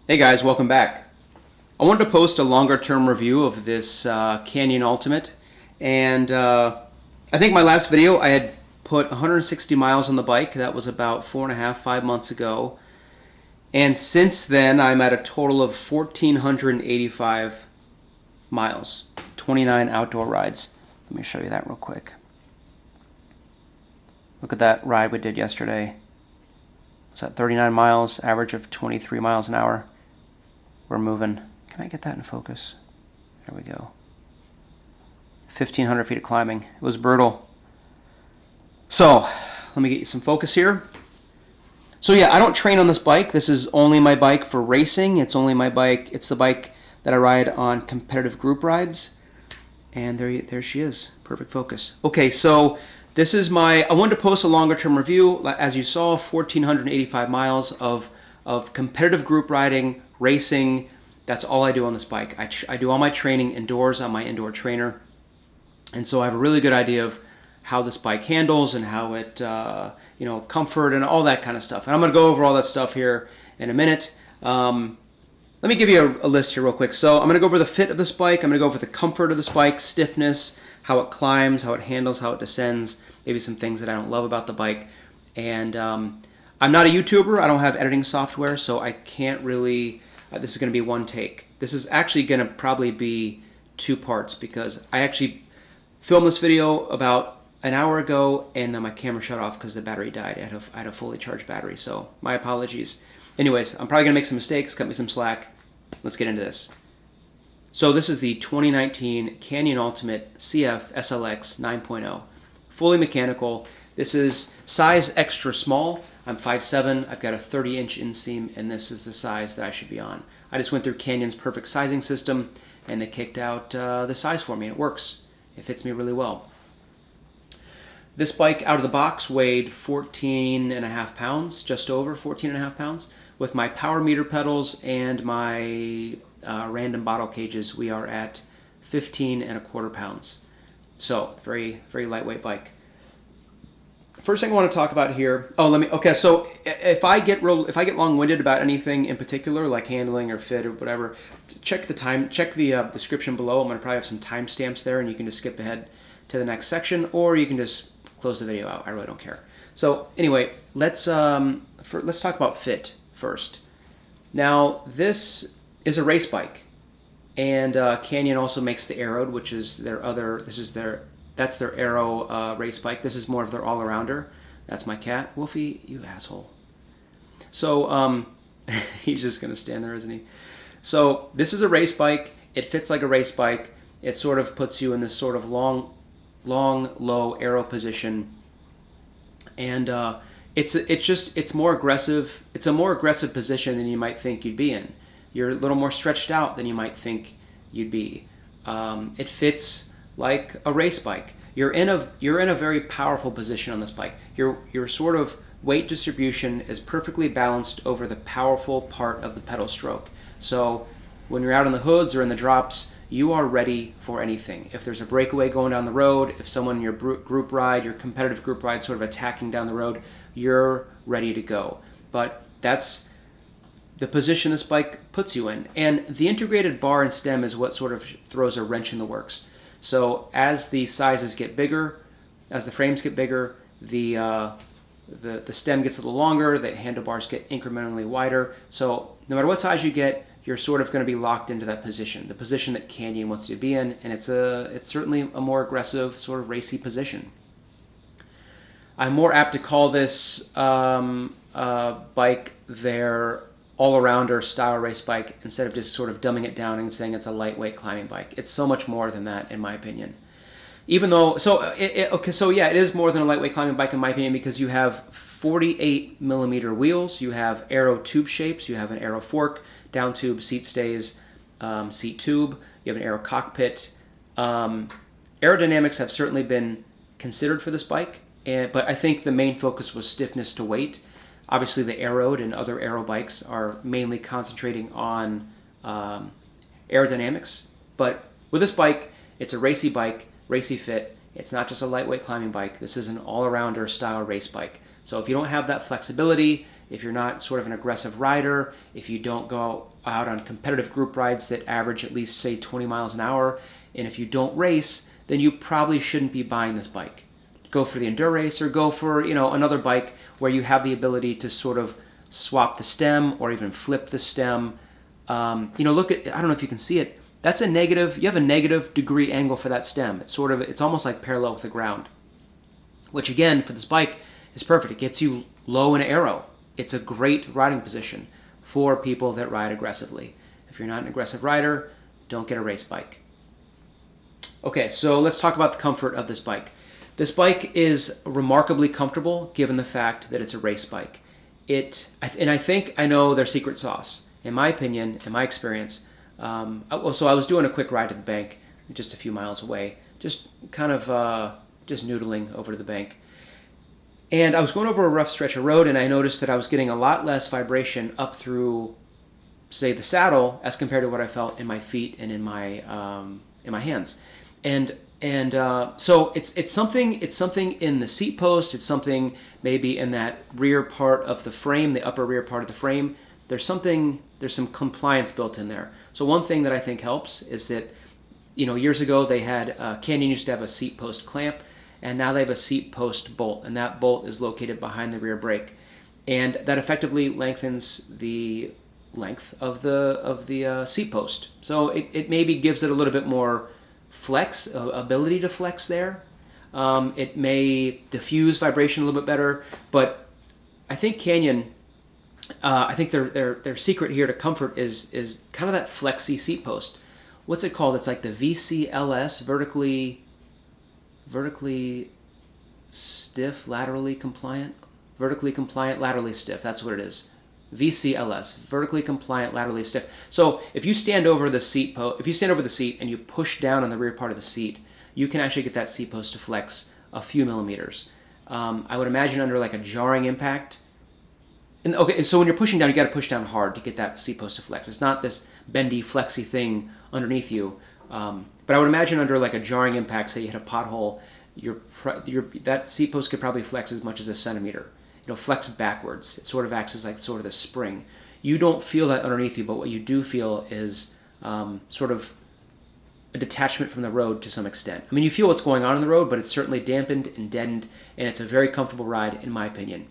Hey guys, welcome back. I wanted to post a longer term review of this Canyon Ultimate, and I think my last video I had put 160 miles on the bike. That was about 4.5, 5 months ago, and since then I'm at a total of 1,485 miles, 29 outdoor rides. Let me show you that real quick. Look at that ride we did yesterday. It's at 39 miles, average of 23 miles an hour. We're moving. Can I get that in focus? There we go. 1,500 feet of climbing. It was brutal. So, let me get you some focus here. So yeah, I don't train on this bike. This is only my bike for racing. It's only my bike. It's the bike that I ride on competitive group rides. And there she is. Perfect focus. Okay, so this is I wanted to post a longer term review. As you saw, 1,485 miles of competitive group riding, racing. That's all I do on this bike. I do all my training indoors on my indoor trainer. And so I have a really good idea of how this bike handles and how it, comfort and all that kind of stuff. And I'm going to go over all that stuff here in a minute. Let me give you a list here real quick. So I'm going to go over the fit of this bike. I'm going to go over the comfort of this bike, stiffness, how it climbs, how it handles, how it descends, maybe some things that I don't love about the bike. And I'm not a YouTuber. I don't have editing software, so I can't really... this is going to be one take. This is actually going to probably be two parts because I actually filmed this video about an hour ago and then my camera shut off because the battery died. I had a fully charged battery, so my apologies. Anyways, I'm probably going to make some mistakes, cut me some slack. Let's get into this. So this is the 2019 Canyon Ultimate CF SLX 9.0. Fully mechanical. This is size extra small. I'm 5'7", I've got a 30-inch inseam, and this is the size that I should be on. I just went through Canyon's perfect sizing system, and they kicked out the size for me. It works. It fits me really well. This bike out of the box weighed 14.5 pounds, just over 14.5 pounds. With my power meter pedals and my random bottle cages, we are at 15.25 pounds. So, very, very lightweight bike. First thing I want to talk about here. So if I get long-winded about anything in particular, like handling or fit or whatever, check the description below. I'm going to probably have some timestamps there, and you can just skip ahead to the next section, or you can just close the video out. I really don't care. So anyway, let's talk about fit first. Now this is a race bike, and Canyon also makes the Aeroed, which is that's their Aero race bike. This is more of their all-arounder. That's my cat. Wolfie, you asshole. So, he's just going to stand there, isn't he? So, this is a race bike. It fits like a race bike. It sort of puts you in this sort of long, low aero position. And it's more aggressive. It's a more aggressive position than you might think you'd be in. You're a little more stretched out than you might think you'd be. It fits like a race bike. You're in a very powerful position on this bike. Your sort of weight distribution is perfectly balanced over the powerful part of the pedal stroke. So when you're out on the hoods or in the drops, you are ready for anything. If there's a breakaway going down the road, if someone in your group ride, your competitive group ride, sort of attacking down the road, you're ready to go. But that's the position this bike puts you in. And the integrated bar and stem is what sort of throws a wrench in the works. So as the sizes get bigger, as the frames get bigger, the stem gets a little longer, the handlebars get incrementally wider. So no matter what size you get, you're sort of going to be locked into that position, the position that Canyon wants you to be in, and it's certainly a more aggressive, sort of racy position. I'm more apt to call this bike their all-arounder style race bike instead of just sort of dumbing it down and saying it's a lightweight climbing bike. It's so much more than that, in my opinion. Even though, it is more than a lightweight climbing bike in my opinion because you have 48 millimeter wheels, you have aero tube shapes, you have an aero fork, down tube, seat stays, seat tube, you have an aero cockpit. Aerodynamics have certainly been considered for this bike, but I think the main focus was stiffness to weight. Obviously, the Aeroed and other aero bikes are mainly concentrating on aerodynamics. But with this bike, it's a racy bike, racy fit. It's not just a lightweight climbing bike. This is an all-arounder style race bike. So if you don't have that flexibility if you're not sort of an aggressive rider, if you don't go out on competitive group rides that average at least, say, 20 miles an hour, and if you don't race, then you probably shouldn't be buying this bike. Go for the Endurace or go for, another bike where you have the ability to sort of swap the stem or even flip the stem. Look at, I don't know if you can see it, that's a negative, you have a negative degree angle for that stem. It's almost like parallel with the ground, which again, for this bike, is perfect. It gets you low in aero. It's a great riding position for people that ride aggressively. If you're not an aggressive rider, don't get a race bike. Okay, so let's talk about the comfort of this bike. This bike is remarkably comfortable given the fact that it's a race bike. I know their secret sauce. In my opinion, in my experience, so I was doing a quick ride to the bank just a few miles away, just kind of just noodling over to the bank. And I was going over a rough stretch of road, and I noticed that I was getting a lot less vibration up through, say, the saddle as compared to what I felt in my feet and in my hands. So it's something in the seat post. It's something maybe in that rear part of the frame, the upper rear part of the frame. There's some compliance built in there. So one thing that I think helps is that, years ago they had, Canyon used to have a seat post clamp, and now they have a seat post bolt, and that bolt is located behind the rear brake. And that effectively lengthens the length of the seat post. So it maybe gives it a little bit more flex, ability to flex there. It may diffuse vibration a little bit better, but I think Canyon, I think their secret here to comfort is kind of that flexy seat post. What's it called? It's like the VCLS, vertically stiff, laterally compliant, laterally stiff. That's what it is. VCLS, vertically compliant, laterally stiff. So if you stand over the seat and you push down on the rear part of the seat, you can actually get that seat post to flex a few millimeters. I would imagine under like a jarring impact. And okay, so when you're pushing down, you got to push down hard to get that seat post to flex. It's not this bendy, flexy thing underneath you. But I would imagine under like a jarring impact, say you hit a pothole, that seat post could probably flex as much as a centimeter. It'll flex backwards. It sort of acts as like sort of the spring. You don't feel that underneath you, but what you do feel is sort of a detachment from the road to some extent. I mean, you feel what's going on in the road, but it's certainly dampened and deadened, and it's a very comfortable ride, in my opinion.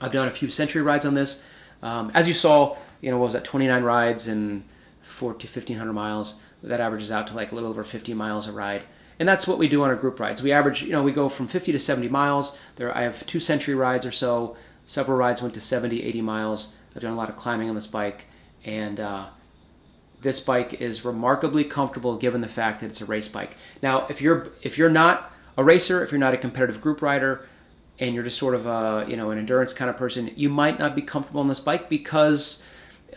I've done a few Century rides on this. As you saw, what was that, 29 rides and 1,400 to 1,500 miles. That averages out to like a little over 50 miles a ride. And that's what we do on our group rides. We average, we go from 50 to 70 miles. I have 2 Century rides or so. Several rides went to 70, 80 miles. I've done a lot of climbing on this bike. And this bike is remarkably comfortable given the fact that it's a race bike. Now, if you're not a racer, if you're not a competitive group rider, and you're just sort of an endurance kind of person, you might not be comfortable on this bike because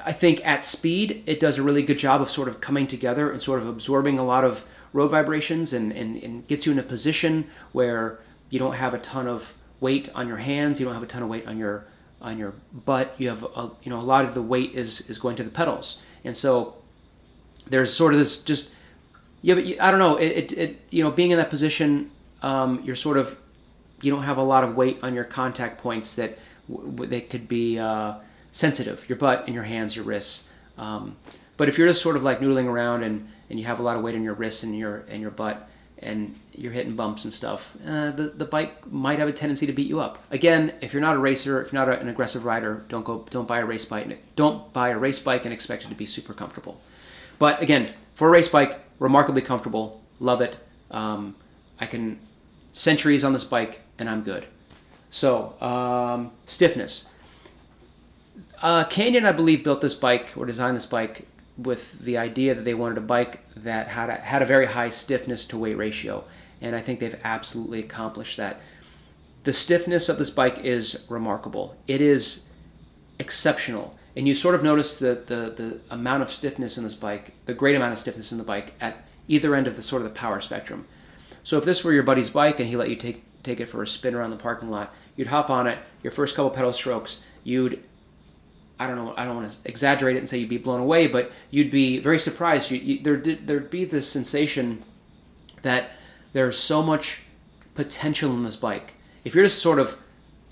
I think at speed, it does a really good job of sort of coming together and sort of absorbing a lot of road vibrations and gets you in a position where you don't have a ton of weight on your hands, you don't have a ton of weight on your butt. You have a lot of the weight is going to the pedals, and so there's sort of this just I don't know being in that position, you're sort of you don't have a lot of weight on your contact points that they could be sensitive, your butt and your hands, your wrists. But if you're just sort of like noodling around and you have a lot of weight in your wrists and your butt and you're hitting bumps and stuff, the bike might have a tendency to beat you up. Again, if you're not a racer, if you're not an aggressive rider, don't buy a race bike. Don't buy a race bike and expect it to be super comfortable. But again, for a race bike, remarkably comfortable. Love it. I can Centuries on this bike and I'm good. So stiffness. Canyon, I believe, built this bike or designed this bike with the idea that they wanted a bike that had a very high stiffness to weight ratio, and I think they've absolutely accomplished that. The stiffness of this bike is remarkable. It is exceptional, and you sort of notice the amount of stiffness in this bike, the great amount of stiffness in the bike at either end of the power spectrum. So if this were your buddy's bike and he let you take it for a spin around the parking lot, you'd hop on it, your first couple pedal strokes, I don't want to exaggerate it and say you'd be blown away, but you'd be very surprised. There'd be this sensation that there's so much potential in this bike. If you're just sort of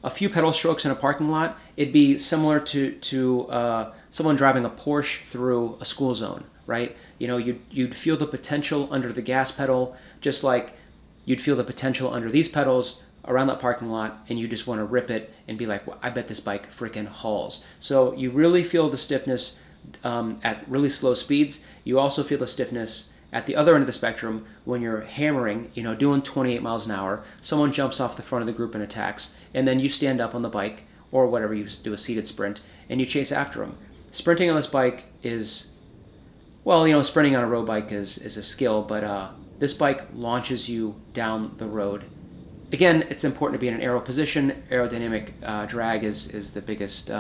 a few pedal strokes in a parking lot, it'd be similar to someone driving a Porsche through a school zone, right? You know, you'd feel the potential under the gas pedal, just like you'd feel the potential under these pedals around that parking lot, and you just want to rip it and be like, well, I bet this bike freaking hauls. So you really feel the stiffness at really slow speeds. You also feel the stiffness at the other end of the spectrum when you're hammering, you know, doing 28 miles an hour. Someone jumps off the front of the group and attacks, and then you stand up on the bike or whatever, you do a seated sprint, and you chase after them. Sprinting on this bike is, well, you know, sprinting on a road bike is a skill, but this bike launches you down the road. Again, it's important to be in an aero position. Aerodynamic drag is the biggest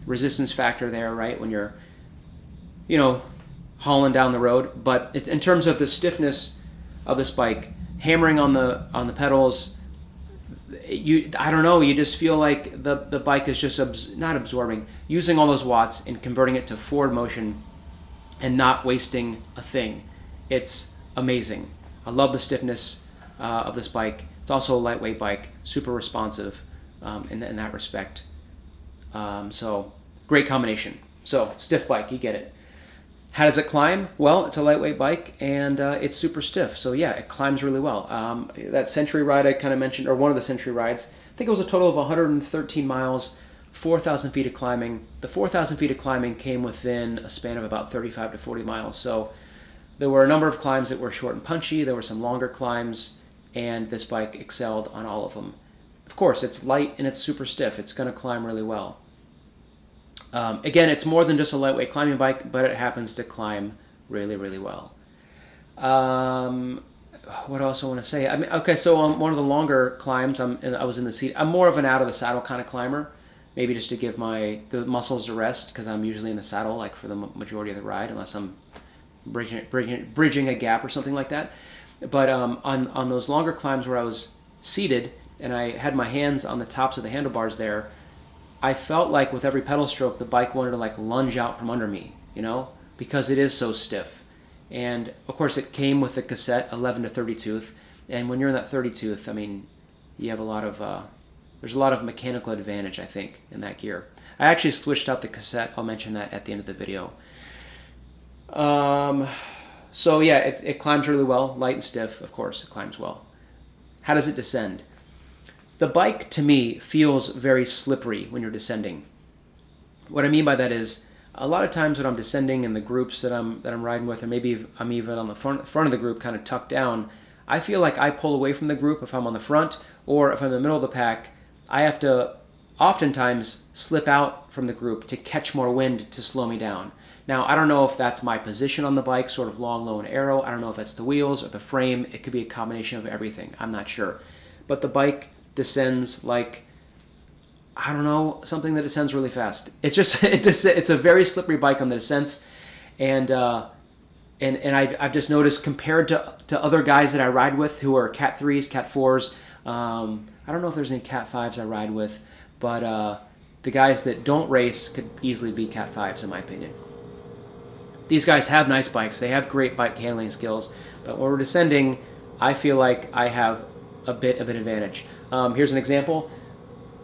resistance factor there, right? When you're, you know, hauling down the road. But in terms of the stiffness of this bike, hammering on the pedals, I don't know, you just feel like the bike is just not absorbing, using all those watts and converting it to forward motion and not wasting a thing. It's amazing. I love the stiffness of this bike. It's also a lightweight bike, super responsive in that respect. So great combination. So stiff bike, you get it. How does it climb? Well, it's a lightweight bike and it's super stiff. So yeah, it climbs really well. That Century ride I kind of mentioned, or one of the Century rides, I think it was a total of 113 miles, 4,000 feet of climbing. The 4,000 feet of climbing came within a span of about 35 to 40 miles. So there were a number of climbs that were short and punchy. There were some longer climbs, and this bike excelled on all of them. Of course, it's light and it's super stiff. It's going to climb really well. Again, it's more than just a lightweight climbing bike, but it happens to climb really, really well. What else I want to say? I mean, okay, so on one of the longer climbs, I was in the seat. I'm more of an out of the saddle kind of climber, maybe just to give the muscles a rest, because I'm usually in the saddle like for the majority of the ride, unless I'm bridging a gap or something like that. But on those longer climbs where I was seated and I had my hands on the tops of the handlebars there, I felt like with every pedal stroke, the bike wanted to like lunge out from under me, you know, because it is so stiff. And of course, it came with the cassette 11 to 30 tooth. And when you're in that 30 tooth, I mean, you have there's a lot of mechanical advantage, I think, in that gear. I actually switched out the cassette. I'll mention that at the end of the video. So yeah, it climbs really well, light and stiff. Of course, it climbs well. How does it descend? The bike, to me, feels very slippery when you're descending. What I mean by that is, a lot of times when I'm descending in the groups that I'm riding with, or maybe I'm even on the front of the group, kind of tucked down, I feel like I pull away from the group if I'm on the front, or if I'm in the middle of the pack, I have to oftentimes slip out from the group to catch more wind to slow me down. Now, I don't know if that's my position on the bike, sort of long, low, and arrow. I don't know if that's the wheels or the frame. It could be a combination of everything. I'm not sure. But the bike descends like, I don't know, something that descends really fast. It's just it's a very slippery bike on the descents, and I've just noticed compared to other guys that I ride with who are Cat 3s, Cat 4s. I don't know if there's any Cat 5s I ride with, but the guys that don't race could easily be Cat 5s in my opinion. These guys have nice bikes. They have great bike handling skills, but when we're descending, I feel like I have a bit of an advantage. Here's an example.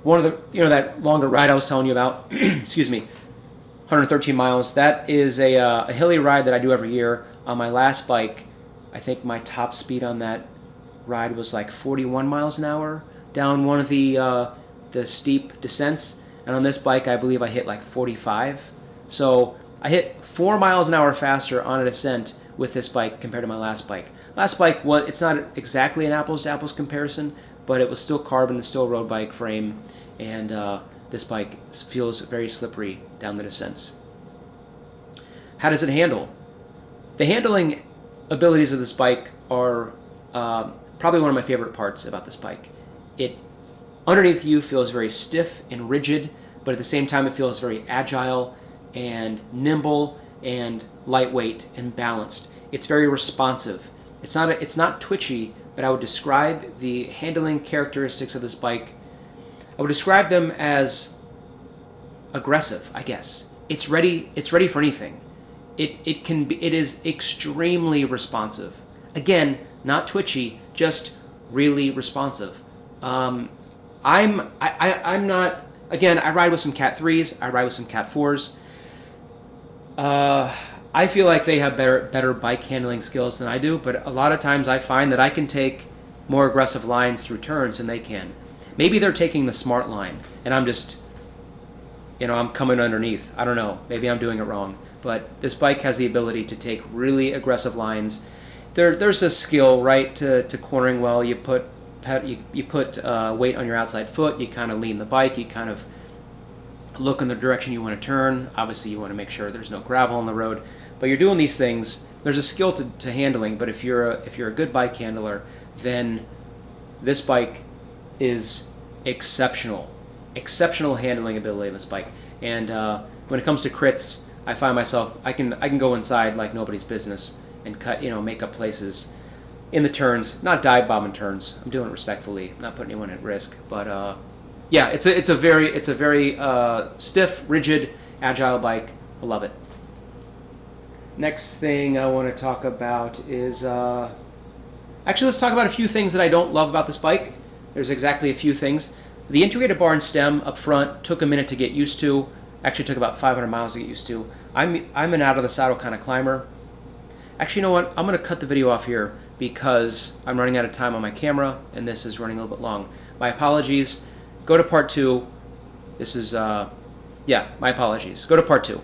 One of the, that longer ride I was telling you about, excuse me, 113 miles. That is a hilly ride that I do every year. On my last bike, I think my top speed on that ride was like 41 miles an hour down one of the steep descents. And on this bike, I believe I hit like 45. So I hit 4 miles an hour faster on a descent with this bike compared to my last bike. Last bike, it's not exactly an apples-to-apples comparison, but it was still carbon, it's still a road bike frame, and this bike feels very slippery down the descents. How does it handle? The handling abilities of this bike are probably one of my favorite parts about this bike. It, underneath you, feels very stiff and rigid, but at the same time it feels very agile and nimble and lightweight and balanced. It's very responsive. It's not twitchy, but I would describe the handling characteristics of this bike. I would describe them as aggressive, I guess. It's ready for anything. It is extremely responsive. Again, not twitchy, just really responsive. I'm not. Again, I ride with some Cat 3s. I ride with some Cat 4s. I feel like they have better bike handling skills than I do, but a lot of times I find that I can take more aggressive lines through turns than they can. Maybe they're taking the smart line, and I'm just, I'm coming underneath. I don't know. Maybe I'm doing it wrong. But this bike has the ability to take really aggressive lines. There's a skill, right, to cornering well. You put weight on your outside foot. You kind of lean the bike. You kind of look in the direction you want to turn. Obviously, you want to make sure there's no gravel on the road. But you're doing these things. There's a skill to handling. But if you're a good bike handler, then this bike is exceptional. Exceptional handling ability in this bike. And when it comes to crits, I find myself I can go inside like nobody's business and cut make up places in the turns. Not dive bombing turns. I'm doing it respectfully, not putting anyone at risk. But yeah, it's a very stiff, rigid, agile bike. I love it. Next thing I want to talk about is actually let's talk about a few things that I don't love about this bike. There's exactly a few things. The integrated bar and stem up front took a minute to get used to. Actually took about 500 miles to get used to. I'm an out of the saddle kind of climber. Actually, you know what? I'm going to cut the video off here because I'm running out of time on my camera and this is running a little bit long. My apologies. Go to part 2. This is, yeah, my apologies. Go to part 2.